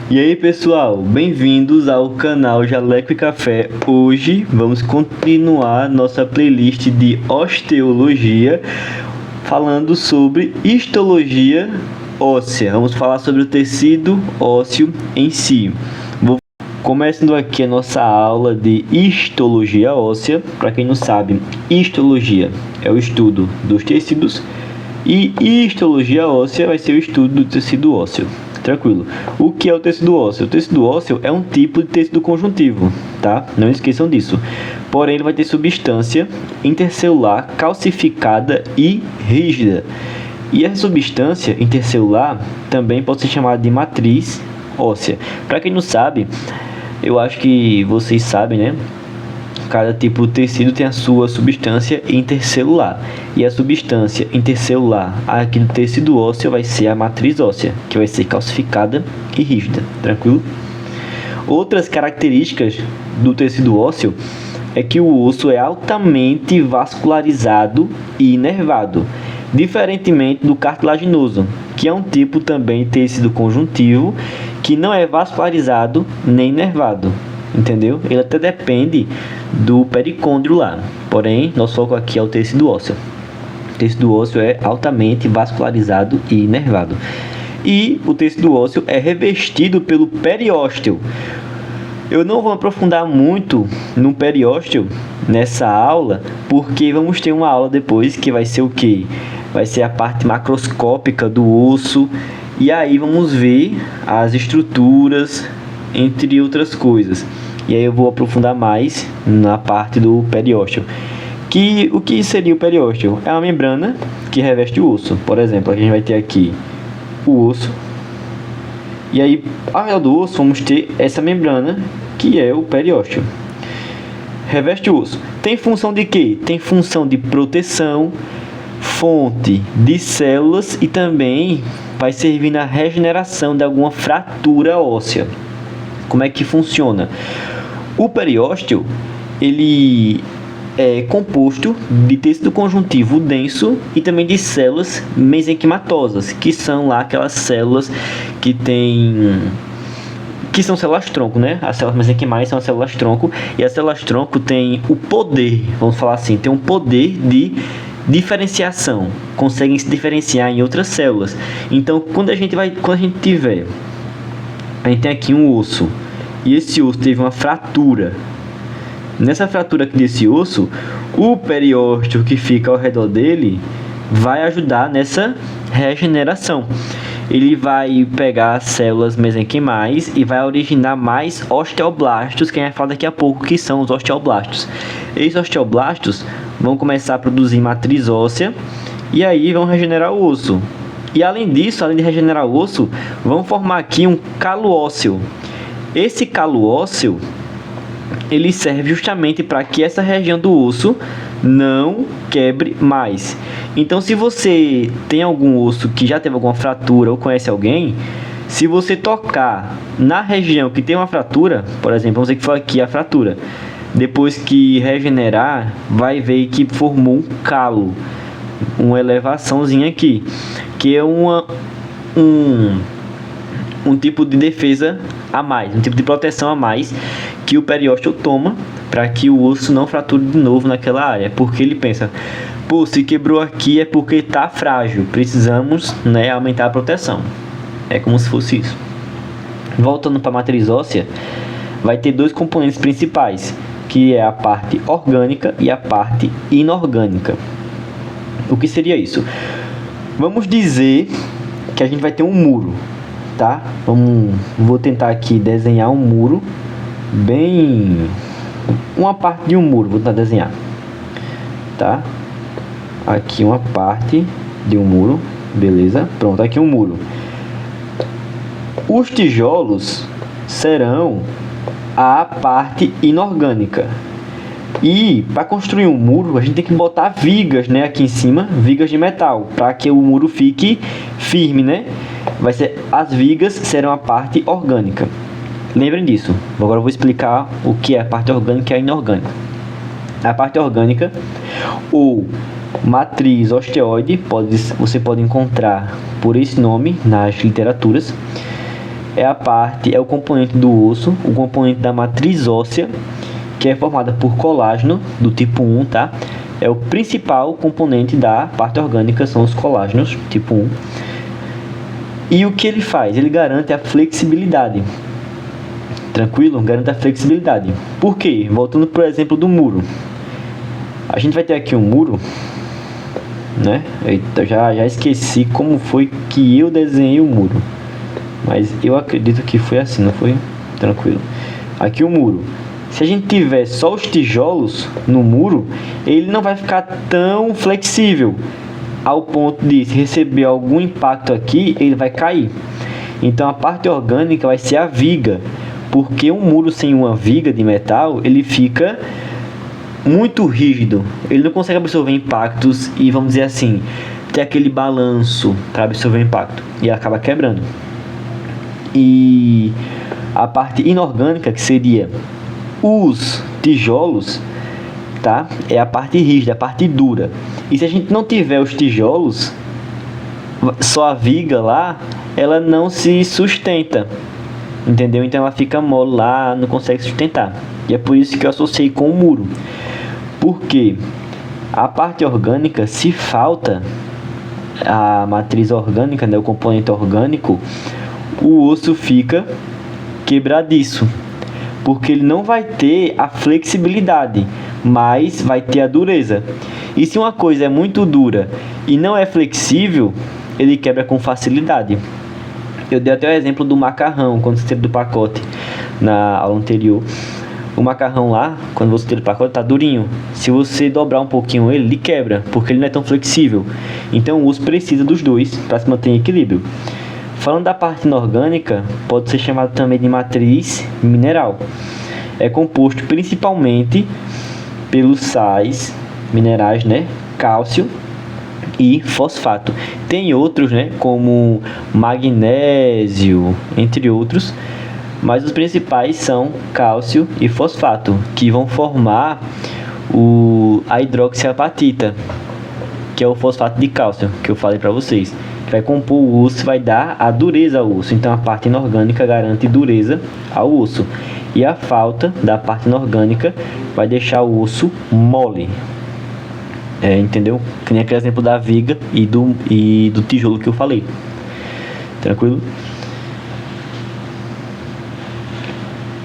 E aí pessoal, bem-vindos ao canal Jaleco e Café. Hoje vamos continuar nossa playlist de osteologia, falando sobre histologia óssea. Vamos falar sobre o tecido ósseo em si. Começando aqui a nossa aula de histologia óssea. Para quem não sabe, histologia é o estudo dos tecidos e histologia óssea vai ser o estudo do tecido ósseo. Tranquilo. O que é o tecido ósseo? O tecido ósseo é um tipo de tecido conjuntivo, tá? Não esqueçam disso. Porém, ele vai ter substância intercelular calcificada e rígida. E essa substância intercelular também pode ser chamada de matriz óssea. Para quem não sabe, eu acho que vocês sabem, né? Cada tipo de tecido tem a sua substância intercelular. E a substância intercelular aqui do tecido ósseo vai ser a matriz óssea, que vai ser calcificada e rígida, tranquilo? Outras características do tecido ósseo é que o osso é altamente vascularizado e inervado, diferentemente do cartilaginoso, que é um tipo também de tecido conjuntivo que não é vascularizado nem inervado. Entendeu? Ele até depende do pericôndrio lá. Porém, nosso foco aqui é o tecido ósseo. O tecido ósseo é altamente vascularizado e inervado. E o tecido ósseo é revestido pelo periósteo. Eu não vou aprofundar muito no periósteo nessa aula, porque vamos ter uma aula depois que vai ser o quê? Vai ser a parte macroscópica do osso. E aí vamos ver as estruturas, entre outras coisas. E aí eu vou aprofundar mais na parte do periósteo. O que seria o periósteo? É uma membrana que reveste o osso. Por exemplo, a gente vai ter aqui o osso. E aí, ao redor do osso, vamos ter essa membrana, que é o periósteo. Reveste o osso. Tem função de quê? Tem função de proteção, fonte de células e também vai servir na regeneração de alguma fratura óssea. Como é que funciona? O periósteo, ele é composto de tecido conjuntivo denso e também de células mesenquimatosas, que são lá aquelas células que são células-tronco, né? As células mesenquimais são as células-tronco, e as células-tronco têm o poder, vamos falar assim, tem um poder de diferenciação, conseguem se diferenciar em outras células. Então, quando a gente tem aqui um osso, e esse osso teve uma fratura. Nessa fratura aqui desse osso, o periósteo que fica ao redor dele vai ajudar nessa regeneração. Ele vai pegar as células mesenquimais e vai originar mais osteoblastos, que a gente vai falar daqui a pouco, que são os osteoblastos. Esses osteoblastos vão começar a produzir matriz óssea e aí vão regenerar o osso. E além disso, além de regenerar o osso, vão formar aqui um calo ósseo. Esse calo ósseo, ele serve justamente para que essa região do osso não quebre mais. Então, se você tem algum osso que já teve alguma fratura ou conhece alguém, se você tocar na região que tem uma fratura, por exemplo, vamos dizer que foi aqui a fratura, depois que regenerar, vai ver que formou um calo, uma elevaçãozinha aqui, que é um tipo de defesa a mais, um tipo de proteção a mais que o periósteo toma para que o osso não frature de novo naquela área, porque ele pensa, pô, se quebrou aqui é porque está frágil, precisamos, né, aumentar a proteção. É como se fosse isso. Voltando para a matriz óssea, vai ter dois componentes principais, que é a parte orgânica e a parte inorgânica. O que seria isso? Vamos dizer que a gente vai ter um muro, tá? Vou tentar aqui desenhar um muro, uma parte de um muro, vou tentar desenhar, tá? Aqui uma parte de um muro, beleza? Pronto, aqui um muro. Os tijolos serão a parte inorgânica. E para construir um muro, a gente tem que botar vigas, né, aqui em cima, vigas de metal, para que o muro fique firme, né? As vigas serão a parte orgânica. Lembrem disso. Agora eu vou explicar o que é a parte orgânica e a inorgânica. A parte orgânica, ou matriz osteoide, você pode encontrar por esse nome nas literaturas. é o componente do osso, o componente da matriz óssea, que é formada por colágeno do tipo 1, tá? É o principal componente da parte orgânica, são os colágenos tipo 1. E o que ele faz? Ele garante a flexibilidade. Tranquilo? Garante a flexibilidade. Por quê? Voltando para o exemplo do muro. A gente vai ter aqui um muro, né? Eita, já esqueci como foi que eu desenhei o muro. Mas eu acredito que foi assim, não foi? Tranquilo. Aqui o muro. Se a gente tiver só os tijolos no muro, ele não vai ficar tão flexível ao ponto de, se receber algum impacto aqui, ele vai cair. Então a parte orgânica vai ser a viga, porque um muro sem uma viga de metal, ele fica muito rígido, ele não consegue absorver impactos e, vamos dizer assim, ter aquele balanço para absorver o impacto e acaba quebrando. E a parte inorgânica, que seria os tijolos, tá? É a parte rígida, a parte dura. E se a gente não tiver os tijolos, só a viga lá, ela não se sustenta, entendeu? Então ela fica mole lá, não consegue sustentar. E é por isso que eu associei com o muro. Porque a parte orgânica, se falta a matriz orgânica, né, o componente orgânico, o osso fica quebradiço, porque ele não vai ter a flexibilidade, mas vai ter a dureza. E se uma coisa é muito dura e não é flexível, ele quebra com facilidade. Eu dei até o exemplo do macarrão, quando você tira do pacote na aula anterior. O macarrão lá, quando você tira do pacote, tá durinho. Se você dobrar um pouquinho ele quebra, porque ele não é tão flexível. Então o osso precisa dos dois para se manter em equilíbrio. Falando da parte inorgânica, pode ser chamado também de matriz mineral. É composto principalmente pelos sais minerais, né? Cálcio e fosfato. Tem outros, né? Como magnésio, entre outros. Mas os principais são cálcio e fosfato, que vão formar a hidroxiapatita, que é o fosfato de cálcio, que eu falei para vocês. Que vai compor o osso, vai dar a dureza ao osso. Então a parte inorgânica garante dureza ao osso. E a falta da parte inorgânica vai deixar o osso mole. Entendeu? Que nem aquele exemplo da viga e do tijolo que eu falei. Tranquilo?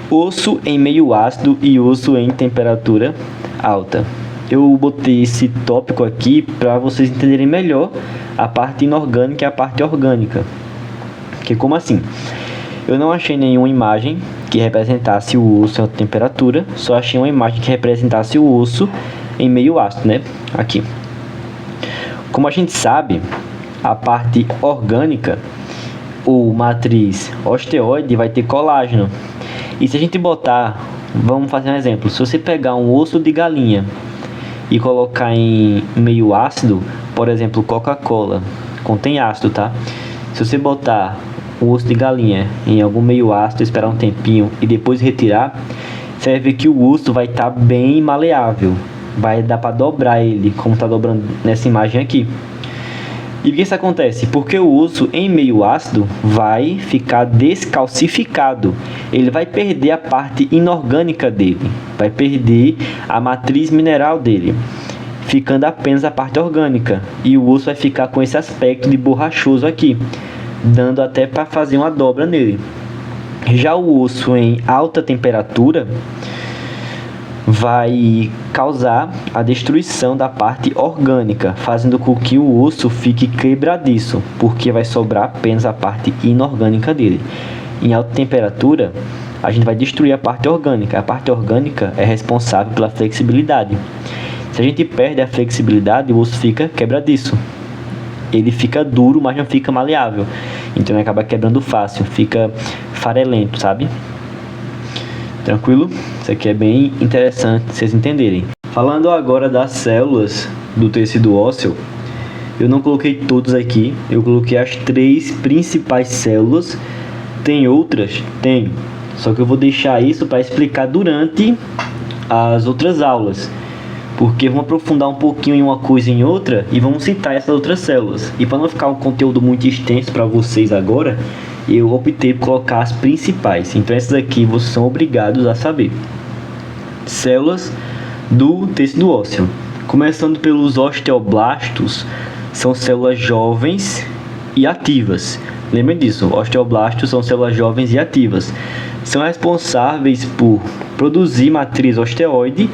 Osso em meio ácido e osso em temperatura alta. Eu botei esse tópico aqui para vocês entenderem melhor a parte inorgânica e a parte orgânica. Que como assim? Eu não achei nenhuma imagem que representasse o osso em alta temperatura, só achei uma imagem que representasse o osso em meio ácido, né? Aqui. Como a gente sabe, a parte orgânica, ou matriz osteoide, vai ter colágeno. E se a gente botar, vamos fazer um exemplo, se você pegar um osso de galinha e colocar em meio ácido, por exemplo, Coca-Cola, contém ácido, tá? Se você botar o osso de galinha em algum meio ácido, esperar um tempinho e depois retirar, você vai ver que o osso vai estar bem maleável, vai dar para dobrar ele, como está dobrando nessa imagem aqui. E por que isso acontece? Porque o osso em meio ácido vai ficar descalcificado. Ele vai perder a parte inorgânica dele, vai perder a matriz mineral dele, ficando apenas a parte orgânica. E o osso vai ficar com esse aspecto de borrachoso aqui, dando até para fazer uma dobra nele. Já o osso em alta temperatura vai causar a destruição da parte orgânica, fazendo com que o osso fique quebradiço, porque vai sobrar apenas a parte inorgânica dele. Em alta temperatura, a gente vai destruir a parte orgânica. A parte orgânica é responsável pela flexibilidade. Se a gente perde a flexibilidade, o osso fica quebradiço. Ele fica duro, mas não fica maleável. Então ele acaba quebrando fácil, fica farelento, sabe? Tranquilo? Isso aqui é bem interessante vocês entenderem. Falando agora das células do tecido ósseo, eu não coloquei todos aqui, eu coloquei as 3 principais células. Tem outras? Tem. Só que eu vou deixar isso para explicar durante as outras aulas, porque vamos aprofundar um pouquinho em uma coisa e em outra e vamos citar essas outras células. E para não ficar um conteúdo muito extenso para vocês agora, eu optei por colocar as principais. Então essas aqui vocês são obrigados a saber. Células do tecido ósseo. Começando pelos osteoblastos, são células jovens e ativas. Lembrem disso, osteoblastos são células jovens e ativas. São responsáveis por produzir matriz osteoide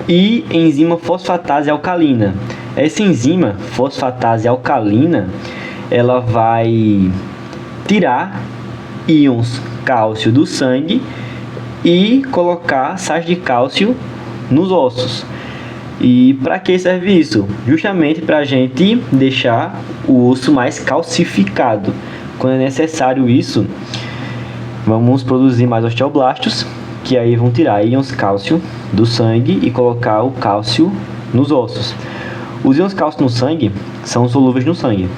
e enzima fosfatase alcalina. Essa enzima fosfatase alcalina, ela vai tirar íons cálcio do sangue e colocar sais de cálcio nos ossos. E para que serve isso? Justamente para a gente deixar o osso mais calcificado. Quando é necessário isso, vamos produzir mais osteoblastos, que aí vão tirar íons cálcio do sangue e colocar o cálcio nos ossos. Os íons cálcio no sangue são solúveis no sangue.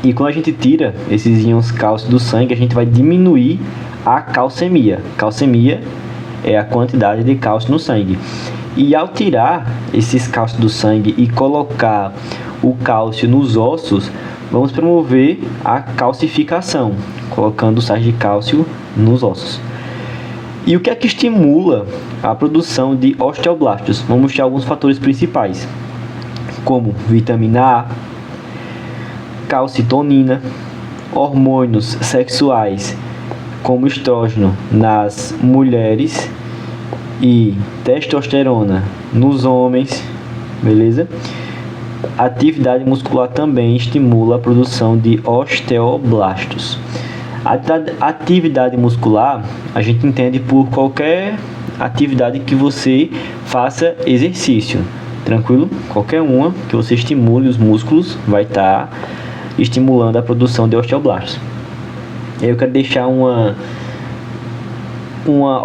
E quando a gente tira esses íons cálcio do sangue, a gente vai diminuir a calcemia. Calcemia é a quantidade de cálcio no sangue. E ao tirar esses cálcios do sangue e colocar o cálcio nos ossos, vamos promover a calcificação, colocando sais de cálcio nos ossos. E o que é que estimula a produção de osteoblastos? Vamos mostrar alguns fatores principais, como vitamina A, calcitonina, hormônios sexuais, como estrógeno nas mulheres e testosterona nos homens, beleza? Atividade muscular também estimula a produção de osteoblastos. A atividade muscular a gente entende por qualquer atividade que você faça exercício, tranquilo? Qualquer uma que você estimule os músculos vai estar estimulando a produção de osteoblastos. Eu quero deixar uma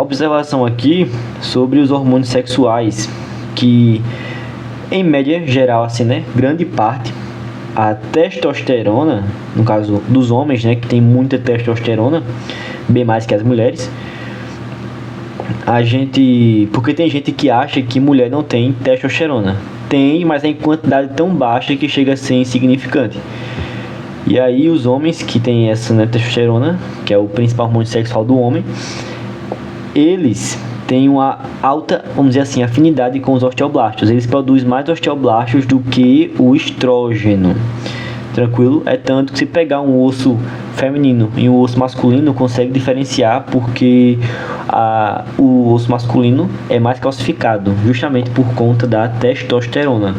observação aqui sobre os hormônios sexuais, que em média geral, assim, né, grande parte, a testosterona, no caso dos homens, né, que tem muita testosterona, bem mais que as mulheres, porque tem gente que acha que mulher não tem testosterona. Tem, mas é em quantidade tão baixa que chega a ser insignificante. E aí os homens que têm essa, né, testosterona, que é o principal hormônio sexual do homem, eles têm uma alta, vamos dizer assim, afinidade com os osteoblastos. Eles produzem mais osteoblastos do que o estrógeno. Tranquilo? É tanto que se pegar um osso feminino e um osso masculino, consegue diferenciar, porque o osso masculino é mais calcificado, justamente por conta da testosterona.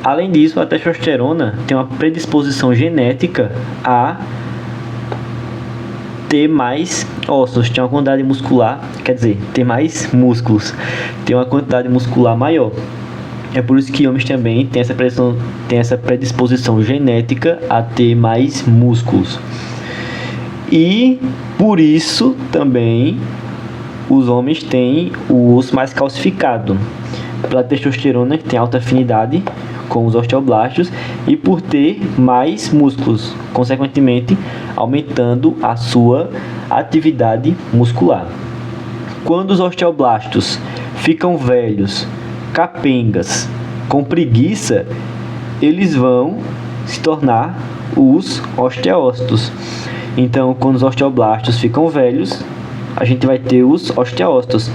Além disso, a testosterona tem uma predisposição genética a ter mais ossos, ter uma quantidade muscular, quer dizer, ter mais músculos, ter uma quantidade muscular maior. É por isso que homens também têm essa predisposição genética a ter mais músculos. E por isso também os homens têm o osso mais calcificado, pela testosterona, que tem alta afinidade com os osteoblastos, e por ter mais músculos, consequentemente aumentando a sua atividade muscular. Quando os osteoblastos ficam velhos, capengas, com preguiça, eles vão se tornar os osteócitos. Então, quando os osteoblastos ficam velhos, a gente vai ter os osteócitos,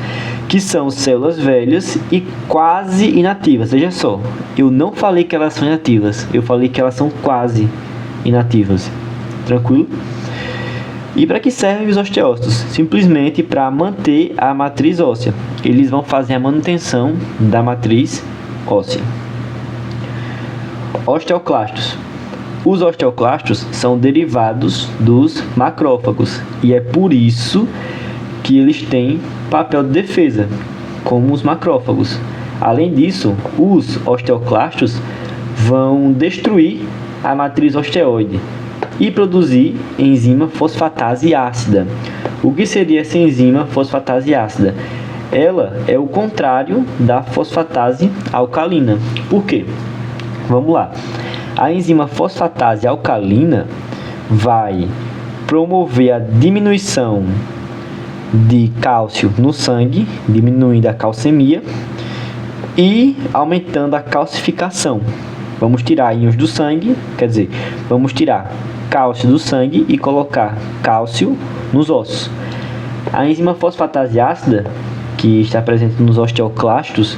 que são células velhas e quase inativas. Veja só, eu não falei que elas são inativas, eu falei que elas são quase inativas. Tranquilo? E para que servem os osteócitos? Simplesmente para manter a matriz óssea. Eles vão fazer a manutenção da matriz óssea. Osteoclastos. Os osteoclastos são derivados dos macrófagos, e é por isso que eles têm papel de defesa, como os macrófagos. Além disso, os osteoclastos vão destruir a matriz osteoide e produzir enzima fosfatase ácida. O que seria essa enzima fosfatase ácida? Ela é o contrário da fosfatase alcalina. Por quê? Vamos lá. A enzima fosfatase alcalina vai promover a diminuição de cálcio no sangue, diminuindo a calcemia e aumentando a calcificação. Vamos tirar íons do sangue, quer dizer, vamos tirar cálcio do sangue e colocar cálcio nos ossos. A enzima fosfatase ácida, que está presente nos osteoclastos,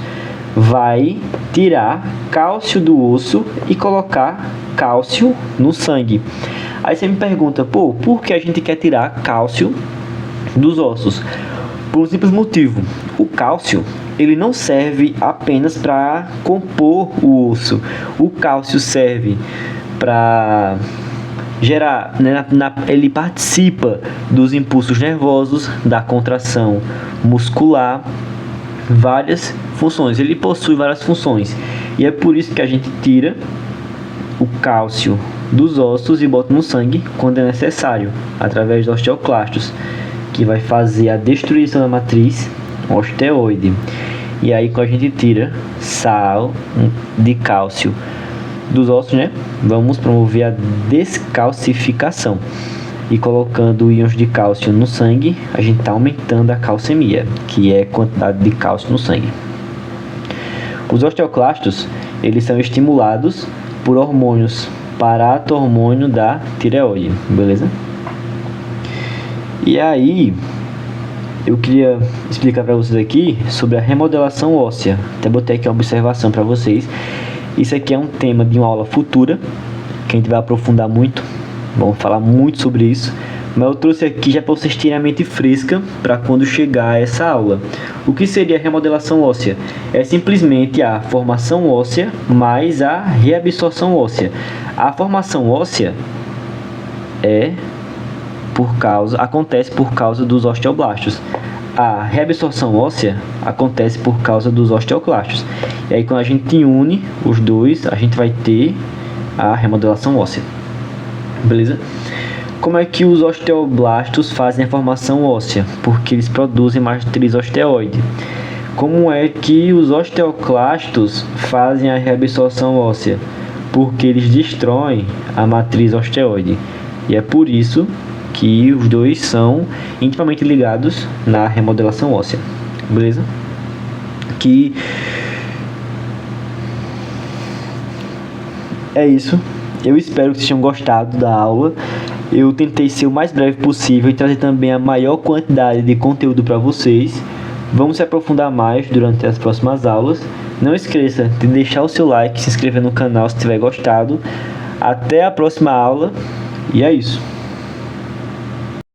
vai tirar cálcio do osso e colocar cálcio no sangue. Aí você me pergunta, por que a gente quer tirar cálcio dos ossos? Por um simples motivo. O cálcio, ele não serve apenas para compor o osso. O cálcio serve para gerar, né, ele participa dos impulsos nervosos, da contração muscular, várias funções. Ele possui várias funções. E é por isso que a gente tira o cálcio dos ossos e bota no sangue quando é necessário, através dos osteoclastos, que vai fazer a destruição da matriz osteoide. E aí, quando a gente tira sal de cálcio dos ossos, né, vamos promover a descalcificação. E colocando íons de cálcio no sangue, a gente está aumentando a calcemia, que é a quantidade de cálcio no sangue. Os osteoclastos, eles são estimulados por hormônios parato-hormônio da tireoide, beleza? E aí, eu queria explicar para vocês aqui sobre a remodelação óssea. Até botei aqui uma observação para vocês. Isso aqui é um tema de uma aula futura, que a gente vai aprofundar muito. Vamos falar muito sobre isso. Mas eu trouxe aqui já para vocês terem a mente fresca para quando chegar essa aula. O que seria a remodelação óssea? É simplesmente a formação óssea mais a reabsorção óssea. A formação óssea acontece por causa dos osteoblastos. A reabsorção óssea acontece por causa dos osteoclastos. E aí, quando a gente une os dois, a gente vai ter a remodelação óssea. Beleza? Como é que os osteoblastos fazem a formação óssea? Porque eles produzem matriz osteoide. Como é que os osteoclastos fazem a reabsorção óssea? Porque eles destroem a matriz osteoide. E é por isso que os dois são intimamente ligados na remodelação óssea. Beleza? Que é isso. Eu espero que vocês tenham gostado da aula. Eu tentei ser o mais breve possível e trazer também a maior quantidade de conteúdo para vocês. Vamos se aprofundar mais durante as próximas aulas. Não esqueça de deixar o seu like, se inscrever no canal se tiver gostado. Até a próxima aula. E é isso.